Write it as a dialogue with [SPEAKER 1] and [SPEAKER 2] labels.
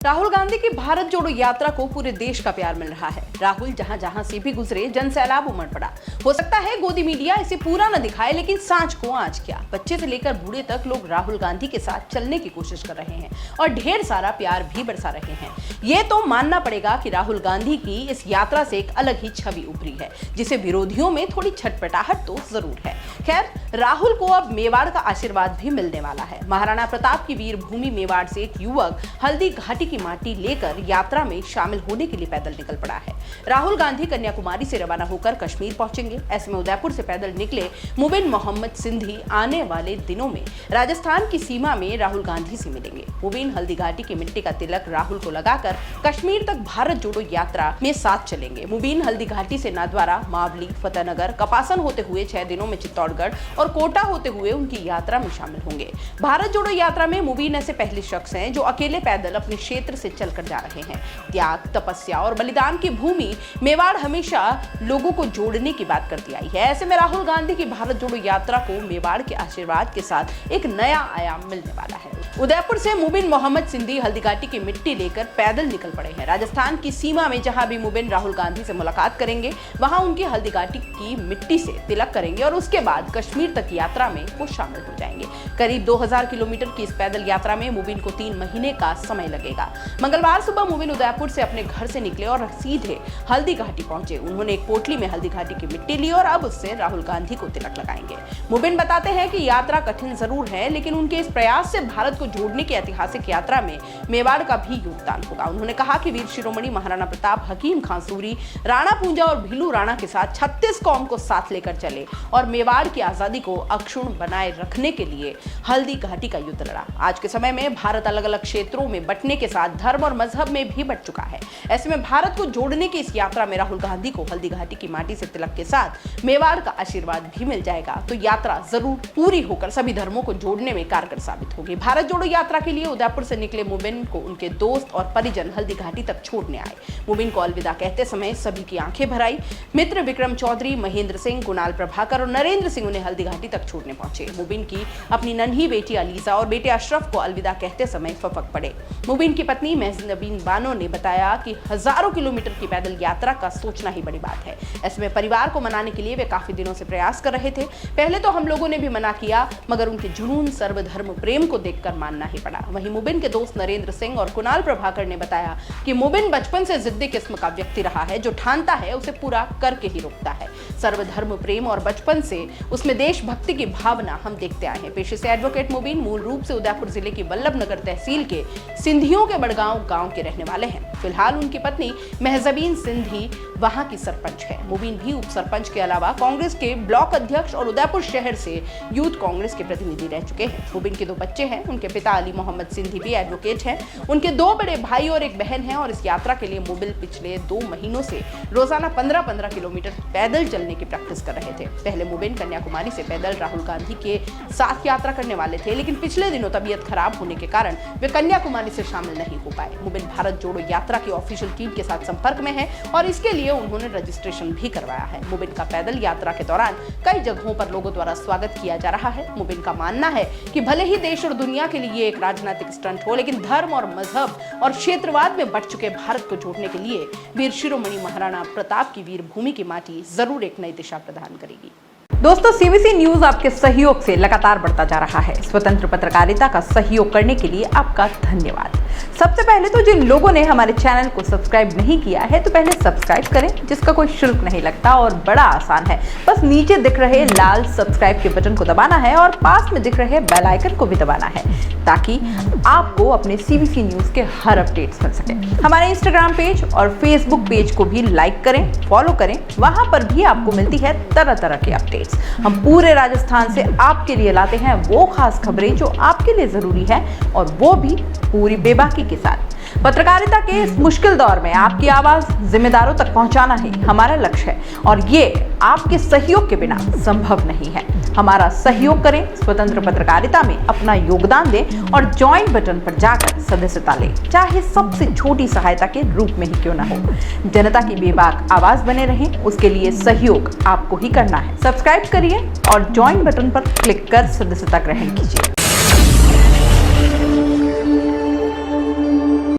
[SPEAKER 1] राहुल गांधी की भारत जोड़ो यात्रा को पूरे देश का प्यार मिल रहा है। राहुल जहां जहां से भी गुजरे जन सैलाब उमड़ पड़ा। हो सकता है गोदी मीडिया इसे पूरा न दिखाए, लेकिन सांच को आंच क्या। बच्चे से लेकर बूढ़े तक लोग राहुल गांधी के साथ चलने की कोशिश कर रहे हैं और ढेर सारा प्यार भी बरसा रहे हैं। ये तो मानना पड़ेगा कि राहुल गांधी की इस यात्रा से एक अलग ही छवि उभरी है, जिसे विरोधियों में थोड़ी छटपटाहट तो जरूर है। खैर, राहुल को अब मेवाड़ का आशीर्वाद भी मिलने वाला है। महाराणा प्रताप की वीर भूमि मेवाड़ से एक युवक हल्दी घाटी की माटी लेकर यात्रा में शामिल होने के लिए पैदल निकल पड़ा है। राहुल गांधी कन्याकुमारी से रवाना होकर कश्मीर पहुंचेंगे। ऐसे में उदयपुर से पैदल निकले मुबिन मोहम्मद सिंधी आने वाले दिनों में राजस्थान की सीमा में राहुल गांधी से मिलेंगे। मुबिन हल्दी घाटी की मिट्टी का तिलक राहुल को लगाकर कश्मीर तक भारत जोड़ो यात्रा में साथ चलेंगे। मुबिन हल्दी घाटी से नाथद्वारा, मावली, फतेहनगर, कपासन होते हुए 6 दिनों में चित्तौड़गढ़ और कोटा होते हुए उनकी यात्रा में शामिल होंगे। भारत जोड़ो यात्रा में मुबिन ऐसे पहले शख्स हैं जो अकेले पैदल अपने क्षेत्र से चलकर जा रहे हैं। त्याग, तपस्या और बलिदान की भूमि मेवाड़ हमेशा लोगों को जोड़ने की बात करती आई है। ऐसे में राहुल गांधी की भारत जोड़ो यात्रा को मेवाड़ के आशीर्वाद के साथ एक नया आयाम मिलने वाला है। उदयपुर से मुबिन मोहम्मद सिंधी हल्दी घाटी की मिट्टी लेकर पैदल निकल पड़े हैं। राजस्थान की सीमा में जहां भी मुबिन राहुल गांधी से मुलाकात करेंगे, वहां उनकी हल्दी घाटी की मिट्टी से तिलक करेंगे और उसके बाद कश्मीर तक यात्रा में वो शामिल हो जाएंगे। करीब 2000 किलोमीटर की इस पैदल यात्रा में मुबिन को 3 महीने का समय लगेगा। मंगलवार सुबह मुबिन उदयपुर से अपने घर से निकले और सीधे हल्दी घाटी पहुंचे। उन्होंने एक पोटली में हल्दी घाटी की मिट्टी ली और अब उससे राहुल गांधी को तिलक लगाएंगे। मुबिन बताते हैं कि यात्रा कठिन जरूर है, लेकिन उनके इस प्रयास से भारत को जोड़ने की ऐतिहासिक यात्रा में मेवाड़ का भी योगदान होगा। उन्होंने कहा कि वीर शिरोमणि महाराणा प्रताप, हकीम खां सूरी, राणा पूंजा और भीलू राणा के साथ 36 कौम को साथ लेकर चले और मेवाड़ की आजादी को अक्षुण्ण बनाए रखने के लिए हल्दी घाटी का युद्ध लड़ा। आज के समय में भारत अलग अलग क्षेत्रों में बंटने के साथ धर्म और मजहब में भी बंट चुका है। ऐसे में भारत को जोड़ने की इस यात्रा में राहुल गांधी को हल्दी घाटी की माटी से तिलक के साथ मेवाड़ का आशीर्वाद भी मिल जाएगा, तो यात्रा जरूर पूरी होकर सभी धर्मों को जोड़ने में कारगर साबित होगी। भारत जोड़ो यात्रा के लिए उदयपुर से निकले मुबिन को उनके दोस्त और परिजन हल्दी घाटी तक छोड़ने आए। मुबिन को अलविदा कहते समय सभी की आंखें भर आई। मित्र विक्रम चौधरी, महेंद्र सिंह, कुणाल प्रभाकर और नरेंद्र सिंह उन्हें हल्दी घाटी तक छोड़ने पहुंचे। मुबिन की अपनी नन्ही बेटी अलीजा और बेटे अशरफ को अलविदा कहते समय फपक पड़े। मुबिन की पत्नी महजबीन बानो ने बताया कि हजारों किलोमीटर की पैदल यात्रा का सोचना ही बड़ी बात है। ऐसे में परिवार को मनाने के लिए वे काफी दिनों से प्रयास कर रहे थे। पहले तो हम लोगों ने भी मना किया, मगर उनके जुनून, सर्वधर्म प्रेम को देखकर मानना ही पड़ा। वहीं मुबिन के दोस्त नरेंद्र सिंह और कुणाल प्रभाकर ने बताया कि मुबिन बचपन से जिद्दी किस्म का व्यक्ति रहा है, जो ठानता है उसे पूरा करके ही रुकता है। सर्वधर्म प्रेम और बचपन से उसमें देशभक्ति की भावना हम देखते आए हैं। पेशे से एडवोकेट मुबिन मूल रूप से उदयपुर जिले की वल्लभनगर तहसील के सिंधियों के बड़गांव गांव के रहने वाले हैं। फिलहाल उनकी पत्नी महजबीन सिंधी वहां की सरपंच है। मुबिन भी उप सरपंच के अलावा कांग्रेस के ब्लॉक अध्यक्ष और उदयपुर शहर से यूथ कांग्रेस के प्रतिनिधि रह चुके हैं। मुबिन के 2 बच्चे हैं। उनके पिता अली मोहम्मद सिंधी भी एडवोकेट हैं। उनके 2 बड़े भाई और एक बहन है और इस यात्रा के लिए मुबिन पिछले 2 महीनों से रोजाना 15-15 किलोमीटर पैदल चलने की प्रैक्टिस कर रहे थे। पहले मुबिन कन्याकुमारी से पैदल राहुल गांधी के साथ यात्रा करने वाले थे, लेकिन पिछले दिनों तबीयत खराब होने के कारण वे कन्याकुमारी से शामिल नहीं हो पाए। मुबिन भारत जोड़ो यात्रा की ऑफिशियल टीम के साथ संपर्क में है और इसके लिए उन्होंने रजिस्ट्रेशन भी करवाया है। मुबिन का पैदल यात्रा के दौरान कई जगहों पर लोगों द्वारा स्वागत किया जा रहा है। मुबिन का मानना है कि भले ही देश और दुनिया के लिए एक राजनीतिक स्टंट हो, लेकिन धर्म और मजहब और क्षेत्रवाद में बंट चुके भारत को जोड़ने के लिए वीर शिरोमणि महाराणा प्रताप की वीर भूमि की माटी जरूर एक नई दिशा प्रदान करेगी। दोस्तों, सीबीसी न्यूज आपके सहयोग से लगातार बढ़ता जा रहा है। स्वतंत्र पत्रकारिता का सहयोग करने के लिए आपका धन्यवाद। सबसे पहले तो जिन लोगों ने हमारे चैनल को सब्सक्राइब नहीं किया है, तो पहले सब्सक्राइब करें, जिसका कोई शुल्क नहीं लगता और बड़ा आसान है। बस नीचे दिख रहे लाल सब्सक्राइब के बटन को दबाना है और पास में दिख रहे बेल आइकन को भी दबाना है, ताकि आपको अपने सीबीसी न्यूज के हर अपडेट्स मिल सके। हमारे इंस्टाग्राम पेज और फेसबुक पेज को भी लाइक करें, फॉलो करें। वहां पर भी आपको मिलती है तरह तरह के अपडेट्स। हम पूरे राजस्थान से आपके लिए लाते हैं वो खास खबरें जो आपके लिए जरूरी है, और वो भी पूरी बेबाकी के साथ। पत्रकारिता के इस मुश्किल दौर में आपकी आवाज जिम्मेदारों तक पहुंचाना ही हमारा लक्ष्य है, और ये आपके सहयोग के बिना संभव नहीं है। हमारा सहयोग करें, स्वतंत्र पत्रकारिता में अपना योगदान दें और ज्वाइन बटन पर जाकर सदस्यता लें, चाहे सबसे छोटी सहायता के रूप में ही क्यों ना हो। जनता की बेबाक आवाज बने रहें, उसके लिए सहयोग आपको ही करना है। सब्सक्राइब करिए और ज्वाइन बटन पर क्लिक कर सदस्यता ग्रहण कीजिए।